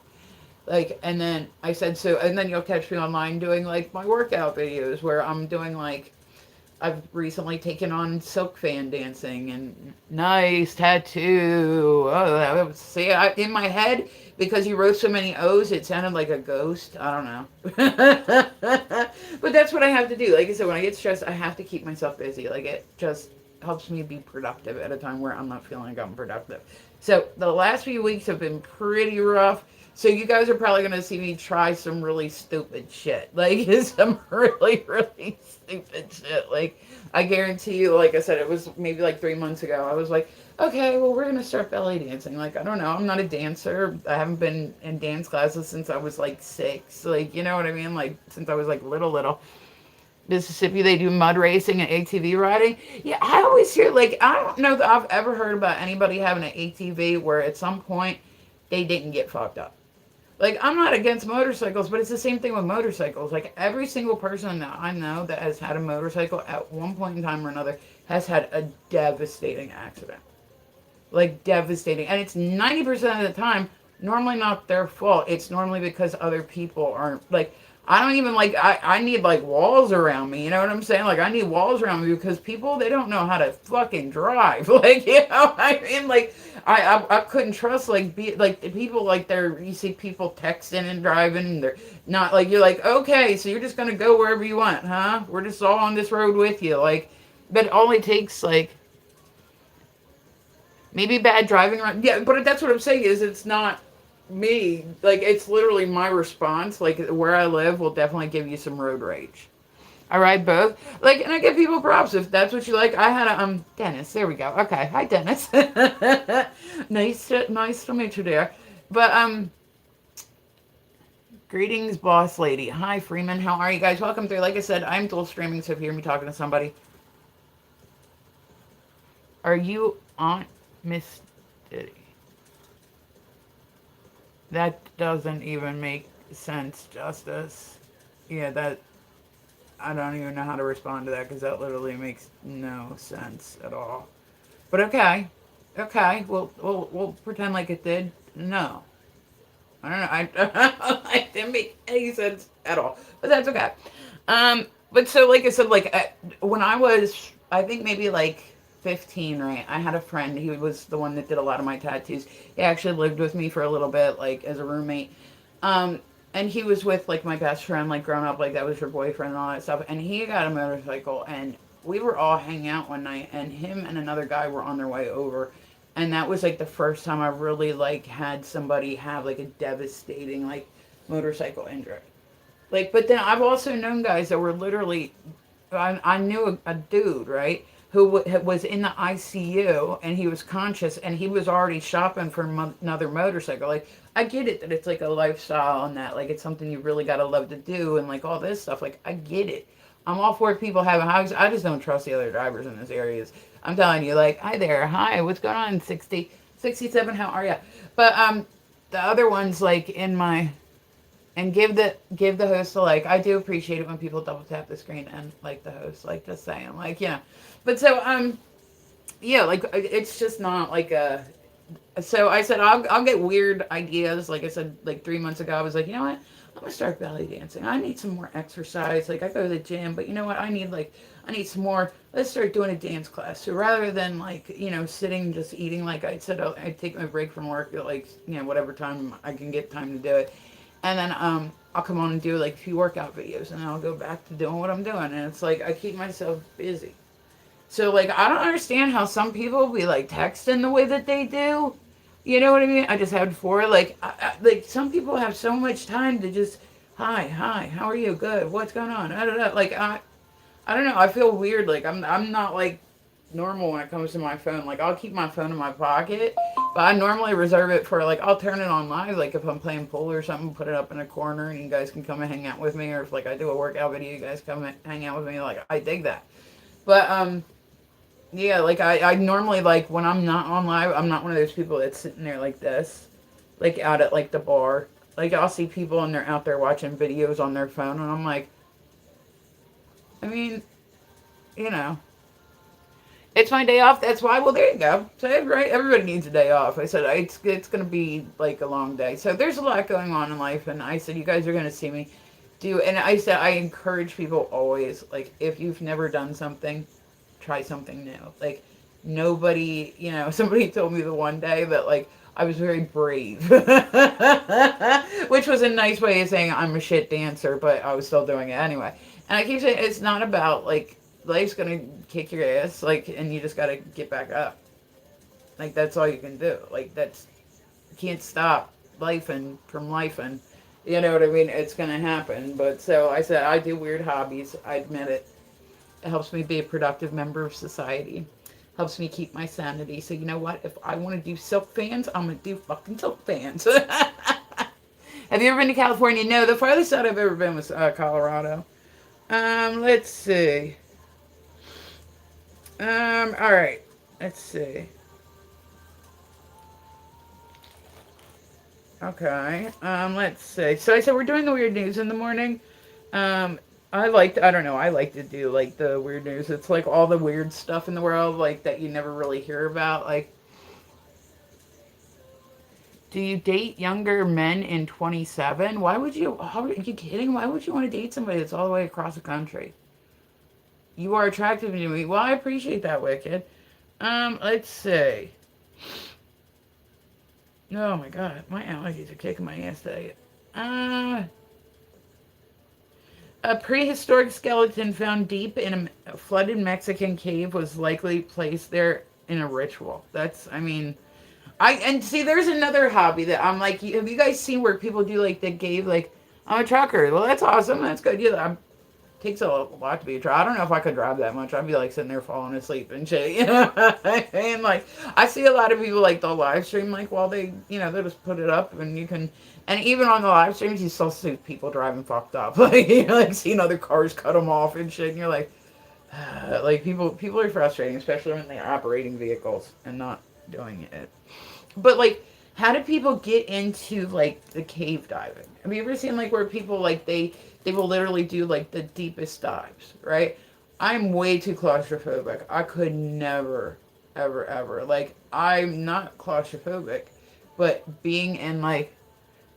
Like, and then I said, so, and then you'll catch me online doing like my workout videos where I'm doing like, I've recently taken on silk fan dancing and nice tattoo. Oh, that was, see, in my head, because you wrote so many O's, it sounded like a ghost. I don't know. But that's what I have to do. Like I said, when I get stressed, I have to keep myself busy. Like, it just helps me be productive at a time where I'm not feeling like I'm productive. So the last few weeks have been pretty rough. So you guys are probably gonna see me try some really stupid shit. Like, some really, really stupid shit. Like, I guarantee you, like I said, it was maybe like 3 months ago. I was like, okay, well, we're gonna start belly dancing. Like, I don't know, I'm not a dancer. I haven't been in dance classes since I was like 6. Like, you know what I mean? Like, since I was like little. Mississippi, they do mud racing and ATV riding. Yeah, I always hear, like, I don't know that I've ever heard about anybody having an ATV where at some point they didn't get fucked up. Like, I'm not against motorcycles, but it's the same thing with motorcycles. Like, every single person that I know that has had a motorcycle at one point in time or another has had a devastating accident. Like, devastating. And it's 90% of the time normally not their fault. It's normally because other people aren't, like, I don't even, like, I need, like, walls around me. You know what I'm saying? Like, I need walls around me because people, they don't know how to fucking drive. Like, you know, I mean, like, I couldn't trust, like, like, the people, like, you see people texting and driving, and they're not, like, you're like, okay, so you're just going to go wherever you want, huh? We're just all on this road with you. Like, but it only takes, like, maybe bad driving around. Yeah, but that's what I'm saying is it's not me. Like, it's literally my response. Like, where I live will definitely give you some road rage. I ride both. Like, and I give people props if that's what you like. I had a Dennis. There we go. Okay, hi Dennis. Nice to meet you there. But greetings, boss lady. Hi Freeman. How are you guys? Welcome through. Like I said, I'm dual streaming, so if you hear me talking to somebody, are you Aunt Miss Diddy? That doesn't even make sense, Justice. Yeah, that, I don't even know how to respond to that because that literally makes no sense at all. But okay, okay, we'll pretend like it did. No, I don't know. I didn't make any sense at all. But that's okay. But so like I said, like when I was, I think maybe like 15, right? I had a friend. He was the one that did a lot of my tattoos. He actually lived with me for a little bit, like as a roommate. Um, and he was with like my best friend, like growing up, like that was your boyfriend and all that stuff. And he got a motorcycle, and we were all hanging out one night, and him and another guy were on their way over. And that was like the first time I really like had somebody have like a devastating like motorcycle injury. Like, but then I've also known guys that were literally, I knew a dude, right, who was in the ICU and he was conscious and he was already shopping for another motorcycle. Like, I get it that it's like a lifestyle and that, like, it's something you really got to love to do and like all this stuff. Like, I get it. I'm all for people having hobbies. I just don't trust the other drivers in this areas. I'm telling you, like, hi there, hi, what's going on, 67, how are you? But the other ones, like, in my, and give the host a like. I do appreciate it when people double tap the screen and like the host, like, just saying, like, yeah. But so yeah, like, it's just not like a. So I said I'll get weird ideas. Like I said, like 3 months ago, I was like, you know what? I'm gonna start belly dancing. I need some more exercise. Like, I go to the gym, but you know what? I need some more. Let's start doing a dance class. So rather than like, sitting just eating, like I said, I'd take my break from work at like, whatever time I can get time to do it. And then I'll come on and do like a few workout videos, and then I'll go back to doing what I'm doing. And it's like I keep myself busy. So like I don't understand how some people be like texting the way that they do. You know what I mean? I just had 4. Like like some people have so much time to just hi, how are you? Good. What's going on? I don't know. Like I don't know. I feel weird. Like I'm not like normal when it comes to my phone. Like, I'll keep my phone in my pocket, but I normally reserve it for, like, I'll turn it on live, like, if I'm playing pool or something, put it up in a corner, and you guys can come and hang out with me, or if, like, I do a workout video, you guys come and hang out with me. Like, I dig that. But, Yeah, like I normally like when I'm not on live, I'm not one of those people that's sitting there like this, like out at like the bar. Like I'll see people and they're out there watching videos on their phone, and I'm like, I mean, you know, it's my day off. That's why. Well, there you go. So right, everybody needs a day off. I said it's gonna be like a long day. So there's a lot going on in life, and I said you guys are gonna see me do. And I said I encourage people always, like, if you've never done something, try something new. Like nobody, somebody told me the one day that like I was very brave, which was a nice way of saying I'm a shit dancer, but I was still doing it anyway. And I keep saying it's not about like life's gonna kick your ass, like, and you just gotta get back up. Like that's all you can do. Like that's you can't stop life and from life and you know what I mean. It's gonna happen. But so I said I do weird hobbies. I admit it. It helps me be a productive member of society. Helps me keep my sanity. So you know what? If I want to do silk fans, I'm gonna do fucking silk fans. Have you ever been to California? No, the farthest side I've ever been was Colorado. Let's see. All right. Let's see. Okay. Let's see. So I said we're doing the weird news in the morning. I don't know, I like to do like the weird news. It's like all the weird stuff in the world, like that you never really hear about. Like, do you date younger men in 27? Why would you, how, are you kidding? Why would you want to date somebody that's all the way across the country? You are attractive to me. Well, I appreciate that, Wicked. Let's see. Oh my god, my allergies are kicking my ass today. A prehistoric skeleton found deep in a flooded Mexican cave was likely placed there in a ritual. That's, I mean, and see, there's another hobby that I'm like, have you guys seen where people do like, they gave, like, I'm a trucker. Well, that's awesome. That's good. Yeah, takes a lot to be a trucker. I don't know if I could drive that much. I'd be like sitting there falling asleep and shit, you know? And like, I see a lot of people like they'll live stream like while they, they'll just put it up and you can, and even on the live streams, you still see people driving fucked up. Like, like seeing other cars cut them off and shit. And you're like, like people are frustrating, especially when they're operating vehicles and not doing it. But like, how do people get into like the cave diving? Have you ever seen like where people like they will literally do like the deepest dives, right? I'm way too claustrophobic. I could never, ever, ever. Like I'm not claustrophobic, but being in like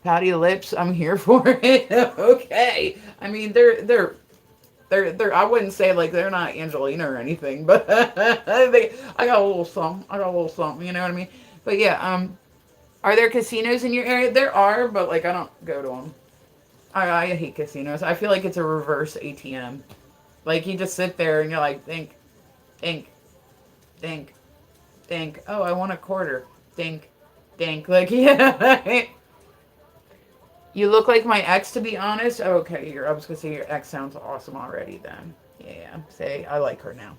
patty lips, I'm here for it. Okay. I mean, they're. I wouldn't say like they're not Angelina or anything, but I got a little something. I got a little something. You know what I mean? But yeah. Are there casinos in your area? There are, but like I don't go to them. I hate casinos. I feel like it's a reverse ATM. Like you just sit there and you're like, think, think, think, think. Oh, I want a quarter. Think, think. Like yeah. You look like my ex, to be honest. Okay, I was gonna say your ex sounds awesome already. Then, yeah, say I like her now.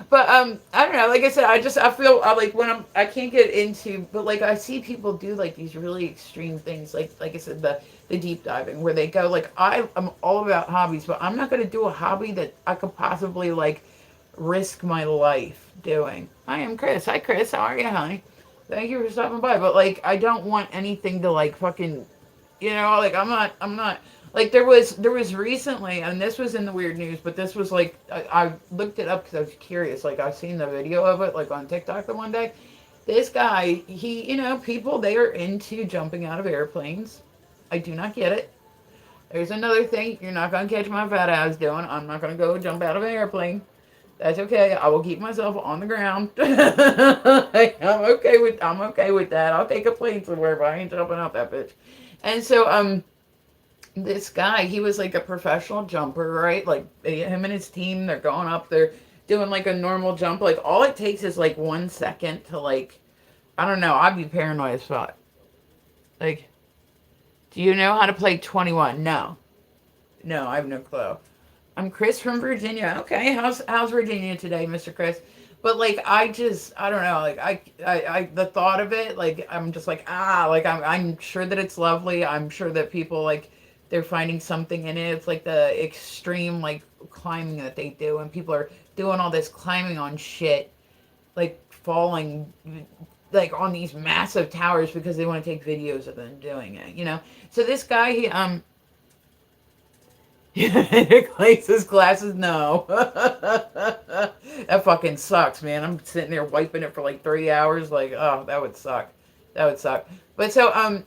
But I don't know. Like I said, I feel like when I can't get into, but like I see people do like these really extreme things. Like I said, the deep diving where they go. Like I'm all about hobbies, but I'm not gonna do a hobby that I could possibly like risk my life doing. I am Chris. Hi, Chris. How are you, honey? Thank you for stopping by. But like, I don't want anything to like fucking, like I'm not, like there was recently, and this was in the weird news, but this was like, I looked it up because I was curious. Like I've seen the video of it like on TikTok the one day. This guy, people, they are into jumping out of airplanes. I do not get it. There's another thing you're not going to catch my fat ass doing. I'm not going to go jump out of an airplane. That's okay. I will keep myself on the ground. I'm okay with that. I'll take a plane somewhere, but I ain't jumping out that bitch. And so this guy, he was like a professional jumper, right? Like him and his team, they're going up, they're doing like a normal jump. Like all it takes is like 1 second to like, I don't know, I'd be paranoid as fuck. Like, do you know how to play 21? No. No, I have no clue. I'm Chris from Virginia. Okay, how's Virginia today, Mr. Chris? But like I don't know, like I the thought of it, like I'm just like like I'm sure that it's lovely. I'm sure that people like they're finding something in it. It's like the extreme like climbing that they do, and people are doing all this climbing on shit, like falling like on these massive towers because they want to take videos of them doing it, you know. So this guy, he cleans his glasses. No, that fucking sucks, man. I'm sitting there wiping it for like 3 hours. Like, oh, that would suck. That would suck. But so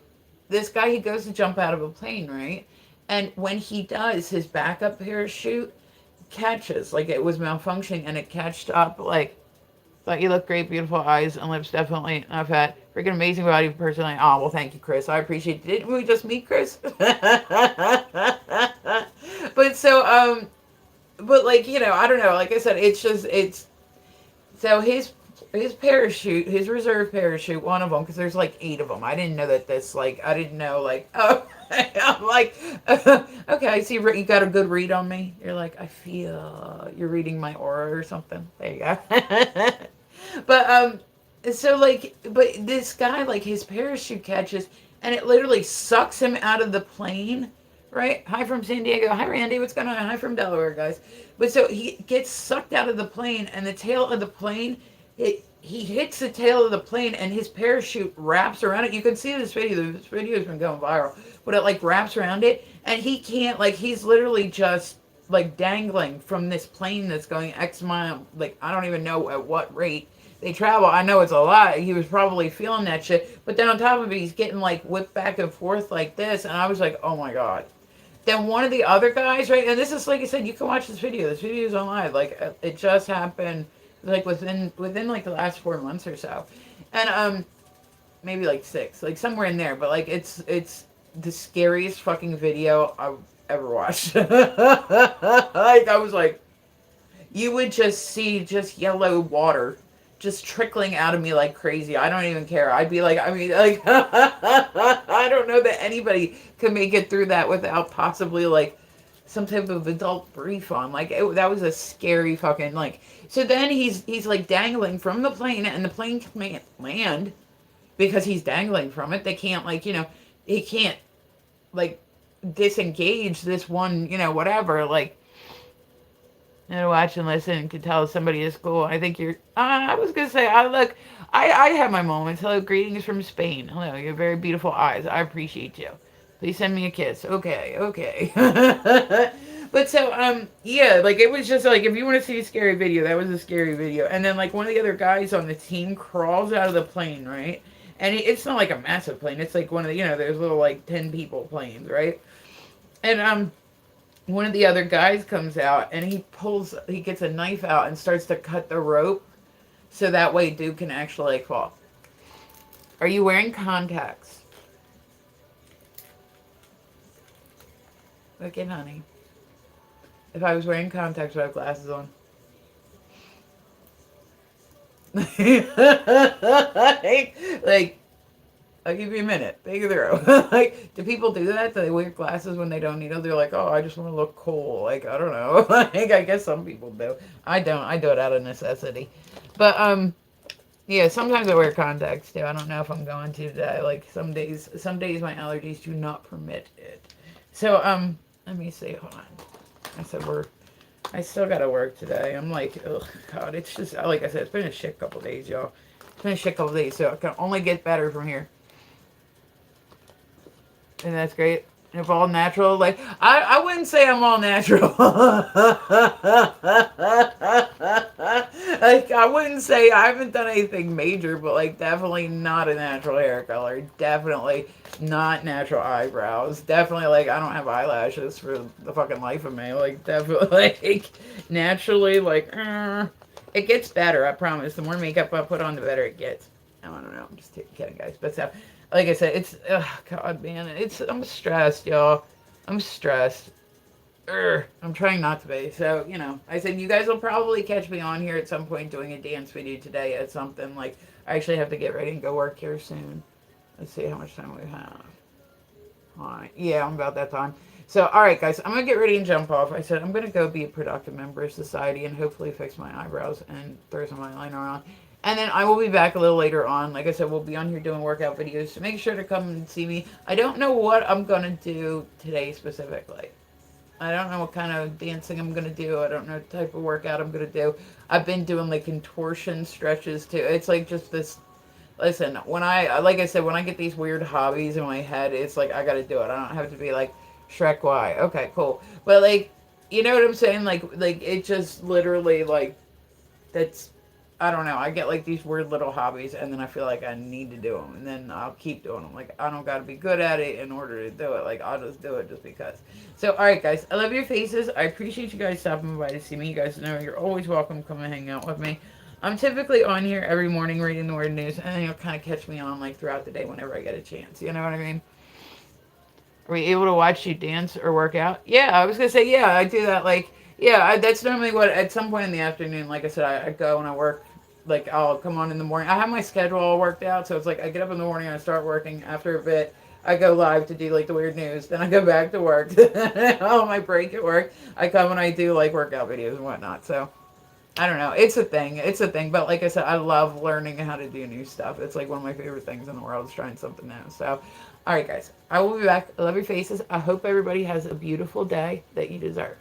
this guy, he goes to jump out of a plane, right? And when he does, his backup parachute catches, like it was malfunctioning, and it catched up like. Thought you look great, beautiful eyes and lips, definitely not fat. Freaking amazing body, personally. Oh, well, thank you, Chris. I appreciate it. Didn't we just meet, Chris? But so, but like, you know, I don't know. Like I said, it's just, it's, so his parachute, his reserve parachute, one of them, because there's like 8 of them. I didn't know that this, like, I didn't know, like, oh, I'm like, okay, I see you got a good read on me. You're like, I feel you're reading my aura or something. There you go. But, so like, but this guy, like, his parachute catches, and it literally sucks him out of the plane. Right? Hi from San Diego. Hi, Randy. What's going on? Hi from Delaware, guys. But so he gets sucked out of the plane, and the tail of the plane, he hits the tail of the plane, and his parachute wraps around it. You can see this video. This video has been going viral. But it, like, wraps around it, and he can't, like, he's literally just, like, dangling from this plane that's going X mile. Like, I don't even know at what rate they travel. I know it's a lot. He was probably feeling that shit. But then on top of it, he's getting, like, whipped back and forth like this, and I was like, oh, my God. Then one of the other guys, right, and this is, like I said, you can watch this video. This video is online. Like, it just happened, like, within like, the last 4 months or so. And, maybe, like, 6. Like, somewhere in there. But, like, it's the scariest fucking video I've ever watched. Like, I was like, you would just see just yellow water just trickling out of me like crazy. I don't even care. I'd be like, I mean, like, I don't know that anybody could make it through that without possibly, like, some type of adult brief on. Like, that was a scary fucking, like, so then he's like dangling from the plane, and the plane can't land because he's dangling from it. They can't, like, you know, he can't, like, disengage this one, you know, whatever, like, and watch and listen and can tell somebody is cool. I think you're, I was going to say, look, I have my moments. Hello, greetings from Spain. Hello, you have very beautiful eyes. I appreciate you. Please send me a kiss. Okay, okay. But so, yeah, like, it was just, like, if you want to see a scary video, that was a scary video. And then, like, one of the other guys on the team crawls out of the plane, right? And it's not, like, a massive plane. It's, like, one of the, you know, there's little, like, 10 people planes, right? And, one of the other guys comes out, and he gets a knife out and starts to cut the rope so that way dude can actually, like, fall. Are you wearing contacts? Look at honey. If I was wearing contacts, would I have glasses on? like, I'll give you a minute. Think it through. Like, do people do that? Do they wear glasses when they don't need them? They're like, oh, I just want to look cool. Like, I don't know. Like, I guess some people do. I don't. I do it out of necessity. But, yeah, sometimes I wear contacts, too. I don't know if I'm going to today. Like, some days my allergies do not permit it. So, let me see. Hold on. I still got to work today. I'm like, oh, God. It's just, like I said, it's been a shit couple days, y'all. It's been a shit couple days, so it can only get better from here. And that's great. If all natural, like, I wouldn't say I'm all natural. Like, I wouldn't say I haven't done anything major, but, like, definitely not a natural hair color. Definitely not natural eyebrows. Definitely, like, I don't have eyelashes for the fucking life of me. Like, definitely, like, naturally, like, it gets better, I promise. The more makeup I put on, the better it gets. I don't know. I'm just kidding, guys. But so, like I said, it's, oh, God, man, I'm stressed, y'all. I'm stressed. I'm trying not to be. So, you know, I said, you guys will probably catch me on here at some point doing a dance video today at something. Like, I actually have to get ready and go work here soon. Let's see how much time we have. Alright, yeah, I'm about that time. So, alright, guys, I'm going to get ready and jump off. I said, I'm going to go be a productive member of society and hopefully fix my eyebrows and throw some eyeliner on. And then I will be back a little later on. Like I said, we'll be on here doing workout videos. So make sure to come and see me. I don't know what I'm going to do today specifically. I don't know what kind of dancing I'm gonna do. I don't know what type of workout I'm gonna do. I've been doing like contortion stretches too. It's like just this. Listen, when like I said, when I get these weird hobbies in my head, it's like I gotta do it. I don't have to be like Shrek. Why? Okay, cool. But like, you know what I'm saying? Like it just literally like that's I don't know. I get like these weird little hobbies, and then I feel like I need to do them, and then I'll keep doing them. Like I don't got to be good at it in order to do it. Like I'll just do it just because. So all right, guys, I love your faces. I appreciate you guys stopping by to see me. You guys know you're always welcome to come and hang out with me. I'm typically on here every morning reading the word news, and then you'll kind of catch me on like throughout the day whenever I get a chance. You know what I mean? Are we able to watch you dance or work out? Yeah, I was gonna say yeah. I do that. Like yeah, that's normally what at some point in the afternoon. Like I said, I go and I work. Like I'll come on in the morning. I have my schedule all worked out, so it's like I get up in the morning and I start working. After a bit, I go live to do like the weird news. Then I go back to work. On my break at work, I come and I do like workout videos and whatnot. So I don't know. It's a thing. It's a thing. But like I said, I love learning how to do new stuff. It's like one of my favorite things in the world is trying something new. So, all right, guys. I will be back. I love your faces. I hope everybody has a beautiful day that you deserve.